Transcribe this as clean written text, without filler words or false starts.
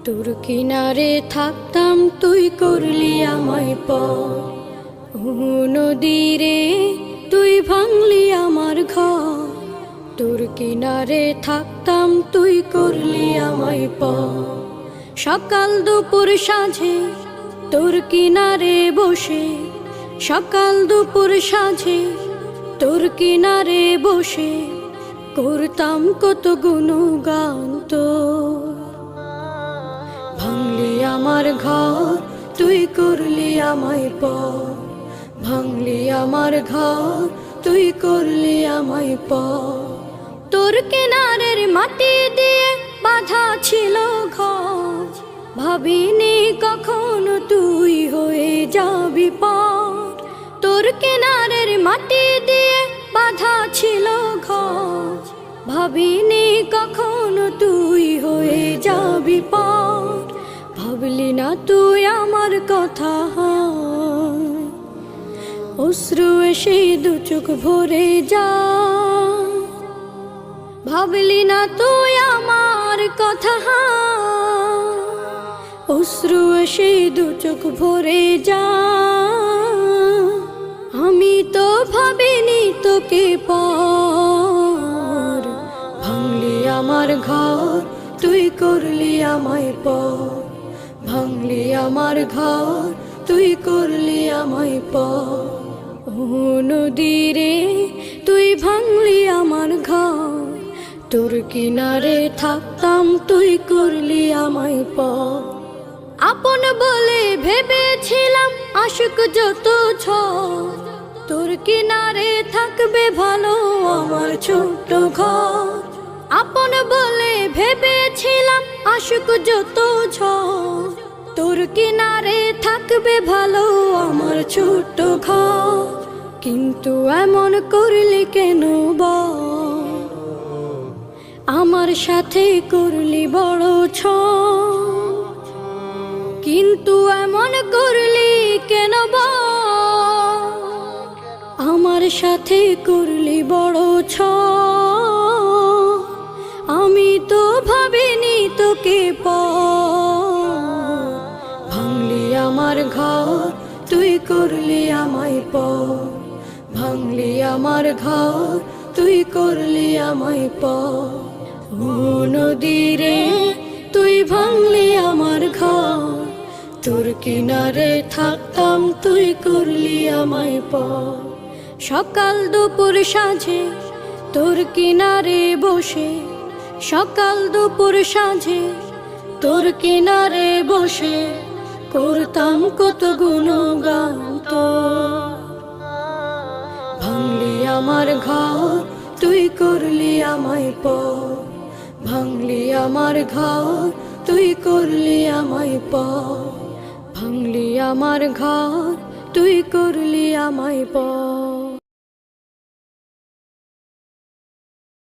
তোর কিনারে থাকতাম তুই করলি আমায় পর। নদীরে তুই ভাঙলি আমার ঘর। তোর কিনারে থাকতাম তুই করলি আমায় পর। সকাল দুপুর সাঁঝে তোর কিনারে বসে, সকাল দুপুর সাঁঝে তোর কিনারে বসে করতাম কত গুণগান তোর। ভাঙলি আমার ঘর তুই করলি আমায় পর। ভাঙলি আমার ঘর তুই করলি আমায় পর। তোর কিনারের মাটি দিয়ে বাঁধা ছিল ঘর। ভাবিনি কখনো তুই হয়ে যাবি পার। তোর কিনারের মাটি দিয়ে বাঁধা ছিল ঘর। ভাবিনি কখনো তুই হয়ে যাবি পার। ভাবলি না তুই আমার কথা, অশ্রু এসে দু চোখ ভরে যা। ভাবলি না তুই আমার কথা, অশ্রু এসে দু চোখ ভরে যা। আমি তো ভাবিনি তোকে পর। ভাঙলি আমার ঘর তুই করলি আমায় পর। ভাঙলি আমার ঘর তুই করলি আমায় পর। নদীরে তুই ভাঙলি আমার ঘর। তোর কিনারে থাকতাম তুই করলি আমায় পর। আপন বলে ভেবেছিলাম আশুক যত ঝড়। তোর কিনারে থাকবে ভালো আমার ছোট্ট ঘর। আপন বলে ভেবেছিলাম আশুক যত ঝড়। তোর কিনারে থাকবে ভালো আমার ছোট্ট ঘর। কিন্তু এমন করলি কেন বল, আমার সাথে করলি বড় ছল। কিন্তু এমন করলি কেন বল, আমার সাথে করলি বড় ছল। আমি তো ভাবিনি তোকে পর। ভাঙলি আমার ঘর তুই করলি আমায় পর। ভাঙলি আমার ঘর তুই করলি আমায় পর। নদীরে তুই ভাঙলি আমার ঘর। তোর কিনারে থাকতাম তুই করলি আমায় পর। সকাল দুপুর সাঁঝে তোর কিনারে বসে, সকাল দুপুর সাঁঝে তোর কিনারে বসে করতাম কত গুণগান তোর। ভাঙলি আমার ঘর তুই করলি আমায় পর। ভাঙলি আমার ঘর তুই করলি আমায় পর। ভাঙলি আমার ঘর তুই করলি আমায় পর।